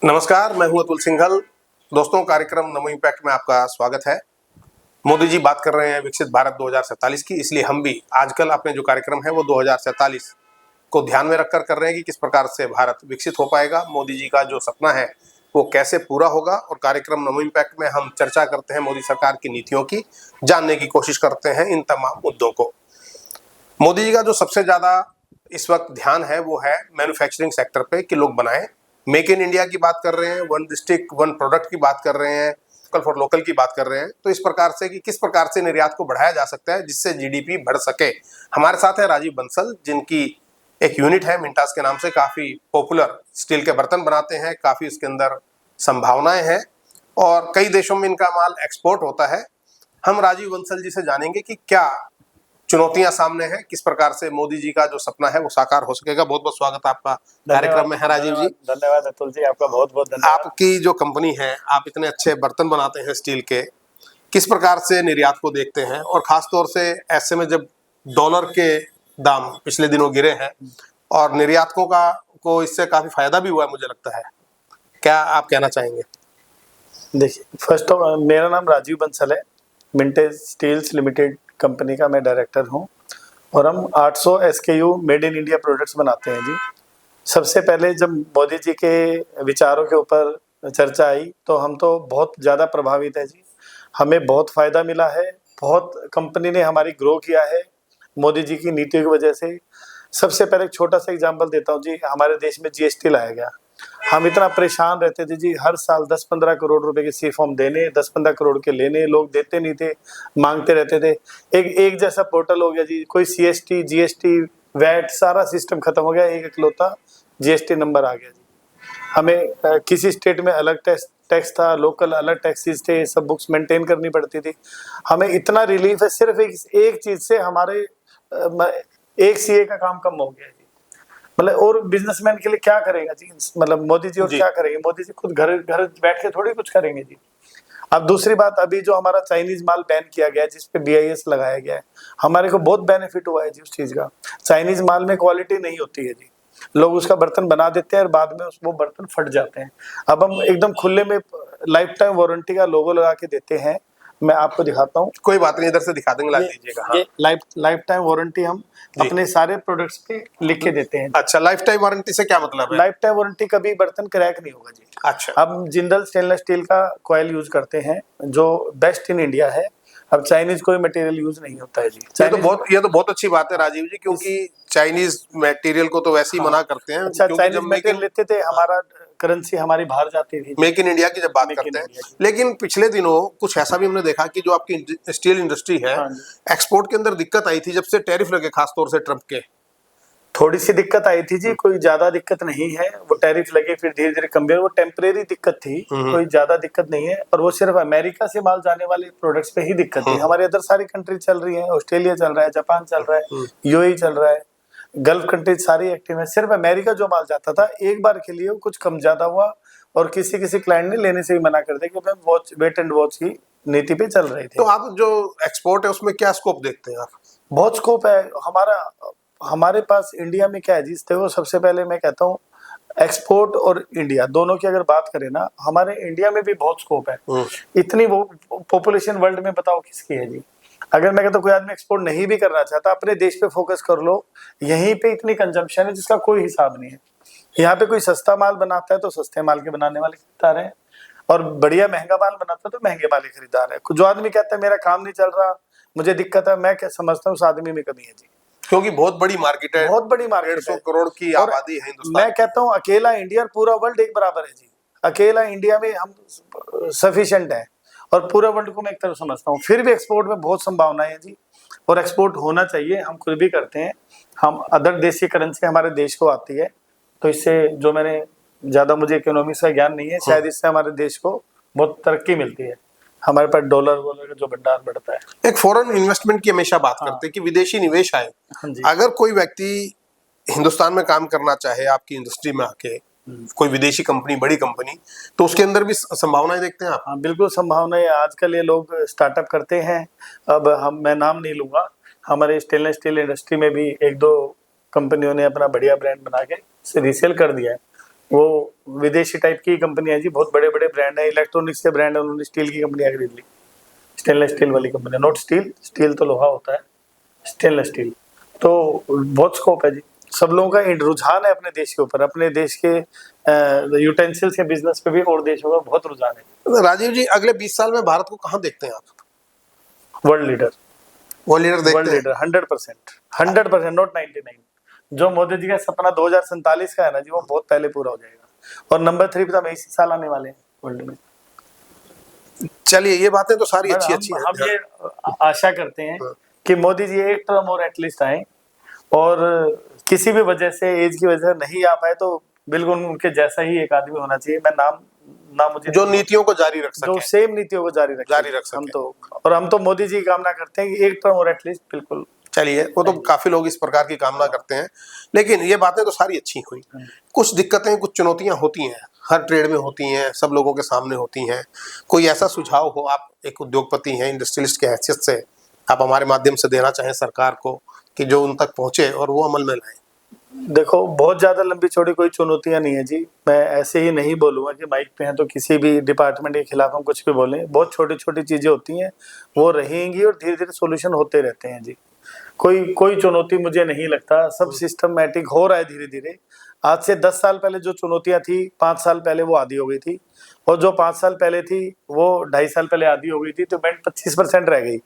नमस्कार, मैं हूं अतुल सिंघल। दोस्तों, कार्यक्रम नमो इम्पैक्ट में आपका स्वागत है। मोदी जी बात कर रहे हैं विकसित भारत 2047 की, इसलिए हम भी आजकल अपने जो कार्यक्रम है वो 2047 को ध्यान में रखकर कर रहे हैं कि किस प्रकार से भारत विकसित हो पाएगा। मोदी जी का जो सपना है वो कैसे पूरा होगा, और कार्यक्रम नमो इम्पैक्ट में हम चर्चा करते हैं मोदी सरकार की नीतियों की, जानने की कोशिश करते हैं इन तमाम मुद्दों को। मोदी जी का जो सबसे ज्यादा इस वक्त ध्यान है वो है मैन्युफैक्चरिंग सेक्टर पे, कि लोग बनाएं। मेक इन इंडिया की बात कर रहे हैं, वन डिस्ट्रिक्ट वन प्रोडक्ट की बात कर रहे हैं, लोकल फॉर लोकल की बात कर रहे हैं। तो इस प्रकार से कि किस प्रकार से निर्यात को बढ़ाया जा सकता है जिससे जीडीपी बढ़ सके। हमारे साथ है राजीव बंसल, जिनकी एक यूनिट है मिंटास के नाम से, काफी पॉपुलर स्टील के बर्तन बनाते हैं, काफी इसके अंदर संभावनाएं हैं और कई देशों में इनका माल एक्सपोर्ट होता है। हम राजीव बंसल जी से जानेंगे कि क्या चुनौतियां सामने हैं, किस प्रकार से मोदी जी का जो सपना है वो साकार हो सकेगा। बहुत बहुत स्वागत आपका कार्यक्रम में है राजीव जी। धन्यवाद अतुल जी, आपका बहुत बहुत धन्यवाद। आपकी जो कंपनी है, आप इतने अच्छे बर्तन बनाते हैं स्टील के, किस प्रकार से निर्यात को देखते हैं, और खास तौर से ऐसे में जब डॉलर के दाम पिछले दिनों गिरे हैं और निर्यातकों को इससे काफी फायदा भी हुआ है, मुझे लगता है, क्या आप कहना चाहेंगे? देखिए, फर्स्ट ऑफ मेरा नाम राजीव बंसल है। मिंटेज स्टील्स लिमिटेड कंपनी का मैं डायरेक्टर हूं और हम 800 SKU made in India products बनाते हैं जी। सबसे पहले जब मोदी जी के विचारों के ऊपर चर्चा आई तो हम तो बहुत ज़्यादा प्रभावित है जी। हमें बहुत फ़ायदा मिला है, बहुत कंपनी ने हमारी ग्रो किया है मोदी जी की नीतियों की वजह से। सबसे पहले एक छोटा सा एग्जांपल देता हूँ जी। हमारे देश में GST लाया गया। हम इतना परेशान रहते थे जी, हर साल 10-15 करोड़ रुपए के सी फॉर्म देने, 10-15 करोड़ के लेने, लोग देते नहीं थे, मांगते रहते थे। एक जैसा पोर्टल हो गया जी, कोई CST GST वैट सारा सिस्टम खत्म हो गया, एक इकलौता GST नंबर आ गया जी। हमें किसी स्टेट में अलग टैक्स था, लोकल अलग टैक्सेस थे, सब बुक्स मेंटेन करनी पड़ती थी। हमें इतना रिलीफ है सिर्फ एक चीज से, हमारे एक CA का काम कम हो गया जी। मतलब और बिजनेसमैन के लिए क्या करेगा जी, मतलब मोदी जी और क्या करेंगे? मोदी जी खुद घर घर बैठ के थोड़ी कुछ करेंगे जी। अब दूसरी बात, अभी जो हमारा चाइनीज माल बैन किया गया है, जिसपे BIS लगाया गया है, हमारे को बहुत बेनिफिट हुआ है जी उस चीज का। चाइनीज माल में क्वालिटी नहीं होती है जी, लोग उसका बर्तन बना देते हैं और बाद में वो बर्तन फट जाते हैं। अब हम एकदम खुले में लाइफ टाइम वारंटी का लोगो लगा के देते हैं। मैं आपको दिखाता हूँ। कोई बात नहीं, इधर से दिखा देंगे, ला दीजिएगा। हाँ। ये लाइफ टाइम वारंटी हम अपने सारे प्रोडक्ट्स पे लिख के देते हैं। अच्छा, लाइफ टाइम वारंटी से क्या मतलब है? लाइफ टाइम वारंटी, कभी बर्तन क्रैक नहीं होगा जी। अच्छा। हम जिंदल स्टेनलेस स्टील का कॉइल यूज करते हैं जो बेस्ट इन इंडिया है। अब चाइनीज कोई मटेरियल यूज नहीं होता है जी। ये तो बहुत अच्छी बात है राजीव जी, क्योंकि चाइनीज मटेरियल को तो वैसे ही मना करते हैं। अच्छा, चाइनीज मटेरियल लेते थे, हमारा करेंसी हमारी बाहर जाती थी। मेक इन इंडिया की जब बात करते हैं, लेकिन पिछले दिनों कुछ ऐसा भी हमने देखा कि जो आपकी स्टील इंडस्ट्री है, एक्सपोर्ट के अंदर दिक्कत आई थी जब से टैरिफ लगे, खासतौर से ट्रम्प के। थोड़ी सी दिक्कत आई थी जी, कोई ज्यादा दिक्कत नहीं है। वो टैरिफ लगे फिर धीरे धीरे कम, वो टेम्परेरी दिक्कत थी, कोई ज्यादा दिक्कत नहीं है। और वो सिर्फ अमेरिका से माल जाने वाले प्रोडक्ट्स पे ही दिक्कत थी। हमारे अदर सारी कंट्री चल रही है, ऑस्ट्रेलिया चल रहा है, जापान चल रहा है, UAE चल रहा है, गल्फ कंट्रीज सारी एक्टिव है। सिर्फ अमेरिका जो माल जाता था, एक बार के लिए वो कुछ कम ज्यादा हुआ और किसी क्लाइंट ने लेने से ही मना कर दिया, क्योंकि वॉच वेट एंड वॉच की नीति पे चल रहे थे। तो आप जो एक्सपोर्ट है उसमें क्या स्कोप देखते हैं आप? बहुत स्कोप है हमारे पास। इंडिया में क्या है जी, देखो सबसे पहले मैं कहता हूँ, एक्सपोर्ट और इंडिया दोनों की अगर बात करें ना, हमारे इंडिया में भी बहुत स्कोप है। इतनी वो पॉपुलेशन वर्ल्ड में बताओ किसकी है जी। अगर मैं कहता हूँ कोई आदमी एक्सपोर्ट नहीं भी करना चाहता, अपने देश पे फोकस कर लो। यहीं पे इतनी कंजम्पशन है जिसका कोई हिसाब नहीं है। यहाँ पे कोई सस्ता माल बनाता है तो सस्ते माल के बनाने वाले खरीदार है, और बढ़िया महंगा माल बनाता है तो महंगे वाले खरीदार है। जो आदमी कहता है मेरा काम नहीं चल रहा, मुझे दिक्कत है, मैं क्या समझता हूँ उस आदमी में कमी है जी। क्योंकि बहुत बड़ी मार्केट है, बहुत बड़ी मार्केट है, 150 करोड़ की आबादी है हिंदुस्तान। मैं कहता हूँ अकेला इंडिया और पूरा वर्ल्ड एक बराबर है जी। अकेला इंडिया में हम सफिशिएंट है, और पूरा वर्ल्ड को मैं एक तरफ समझता हूँ। फिर भी एक्सपोर्ट में बहुत संभावनाएं है जी, और एक्सपोर्ट होना चाहिए। हम खुद भी करते हैं। हम अदर देश की करेंसी हमारे देश को आती है, तो इससे जो मैंने ज्यादा, मुझे इकोनॉमिक्स का ज्ञान नहीं है, शायद इससे हमारे देश को बहुत तरक्की मिलती है। हमारे पास डॉलर का जो भंडार बढ़ता है। एक फॉरेन इन्वेस्टमेंट की हमेशा बात करते हैं कि विदेशी निवेश आए। अगर कोई व्यक्ति हिंदुस्तान में काम करना चाहे, आपकी इंडस्ट्री में आके, कोई विदेशी कंपनी, बड़ी कंपनी, तो उसके अंदर भी संभावनाएं देखते हैं आप? हाँ, बिल्कुल संभावनाएं। आजकल ये लोग स्टार्टअप करते हैं। अब मैं नाम नहीं लूंगा, हमारे स्टेनलेस स्टील इंडस्ट्री में भी 1-2 कंपनियों ने अपना बढ़िया ब्रांड बना के रीसेल कर दिया है। वो विदेशी टाइप की कंपनी है जी, बहुत बड़े बड़े ब्रांड है, इलेक्ट्रॉनिक्स के ब्रांड है, उन्होंने स्टील की कंपनी खरीद ली, स्टेनलेस स्टील वाली कंपनी, नॉट स्टील, स्टील तो लोहा होता है, स्टेनलेस स्टील। तो बहुत स्कोप है जी, सब लोगों का रुझान है अपने देश के ऊपर, अपने देश के यूटेंसिल्स के बिजनेस पे भी और देशों का बहुत रुझान है। राजीव जी, अगले 20 साल में भारत को कहाँ देखते हैं आप? वर्ल्ड लीडर, वो लीडर वर्ल्ड देखते हैं? Leader 100%, 100%, not 99। जो मोदी जी का सपना 2047 का है ना जी, वो बहुत पहले पूरा हो जाएगा। और नंबर 3 पे तो हम इसी साल आने वाले हैं वर्ल्ड में। चलिए, ये बातें तो सारी अच्छी अच्छी हम हैं। ये आशा करते हैं कि मोदी जी एक टर्म और एटलीस्ट आए, और किसी भी वजह से, एज की वजह से नहीं आ पाए तो बिल्कुल उनके जैसा ही एक आदमी होना चाहिए। मैं नाम मुझे जो नीतियों को जारी रख जो सके। सेम नीतियों को जारी रख सके। हम तो मोदी जी की कामना करते हैं कि एक टर्म और एटलीस्ट बिल्कुल। चलिए, वो तो काफी लोग इस प्रकार की कामना करते हैं, लेकिन ये बातें तो सारी अच्छी हुई। कुछ दिक्कतें, कुछ चुनौतियां होती हैं, हर ट्रेड में होती हैं, सब लोगों के सामने होती हैं। कोई ऐसा सुझाव हो, आप एक उद्योगपति हैं, इंडस्ट्रियलिस्ट के हैसियत से, आप हमारे माध्यम से देना चाहें सरकार को, कि जो उन तक पहुंचे और वो अमल में लाएं? देखो, बहुत ज्यादा लंबी चौड़ी कोई चुनौतियां नहीं है जी। मैं ऐसे ही नहीं बोलूंगा कि माइक पे हैं तो किसी भी डिपार्टमेंट के खिलाफ हम कुछ भी बोलें। बहुत छोटी छोटी चीजें होती हैं, वो रहेंगी और धीरे धीरे सोल्यूशन होते रहते हैं जी। कोई चुनौती मुझे नहीं लगता, सब सिस्टमैटिक हो रहा है धीरे धीरे। आज से 10 साल पहले जो चुनौतियां थी, 5 साल पहले वो आधी हो गई थी, और जो 5 साल पहले थी वो 2.5 साल पहले आधी हो गई थी, तो बैंड 25% रह गई।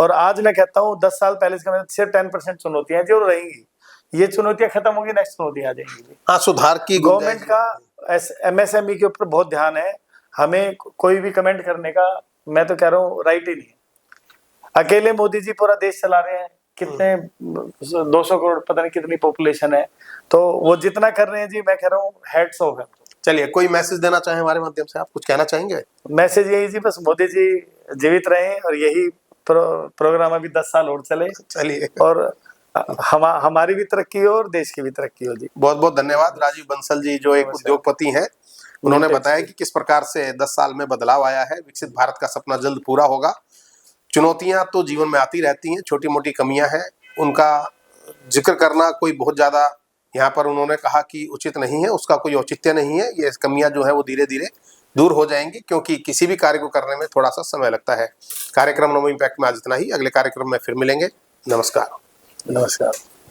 और आज मैं कहता हूँ 10 साल पहले से सिर्फ 10% चुनौतियां जो रहेंगी। ये चुनौतियां खत्म होगी, नेक्स्ट चुनौतियां आ जाएंगी। हाँ, सुधार की गवर्नमेंट का MSME के ऊपर बहुत ध्यान है। हमें कोई भी कमेंट करने का, मैं तो कह रहा हूँ, राइट ही नहीं है। अकेले मोदी जी पूरा देश चला रहे हैं, कितने 200 करोड़ पता नहीं कितनी पॉपुलेशन है, तो वो जितना कर रहे हैं जी, मैं कह रहा हूँ हेड्स ऑफ है। चलिए, कोई मैसेज देना चाहें हमारे माध्यम से, आप कुछ कहना चाहेंगे? मैसेज यही जी, बस मोदी जी जीवित रहे और यही प्रोग्राम अभी 10 साल और चले। चलिए, और हमारी भी तरक्की हो और देश की भी तरक्की हो जी। बहुत बहुत धन्यवाद। राजीव बंसल जी, जो एक उद्योगपति हैं, उन्होंने बताया कि किस प्रकार से 10 साल में बदलाव आया है। विकसित भारत का सपना जल्द पूरा होगा। चुनौतियां तो जीवन में आती रहती हैं, छोटी मोटी कमियां हैं, उनका जिक्र करना कोई बहुत ज्यादा, यहाँ पर उन्होंने कहा कि उचित नहीं है, उसका कोई औचित्य नहीं है। ये कमियां जो है वो धीरे धीरे दूर हो जाएंगी, क्योंकि किसी भी कार्य को करने में थोड़ा सा समय लगता है। कार्यक्रम नमो इम्पैक्ट में आज इतना ही। अगले कार्यक्रम में फिर मिलेंगे। नमस्कार। नमस्कार।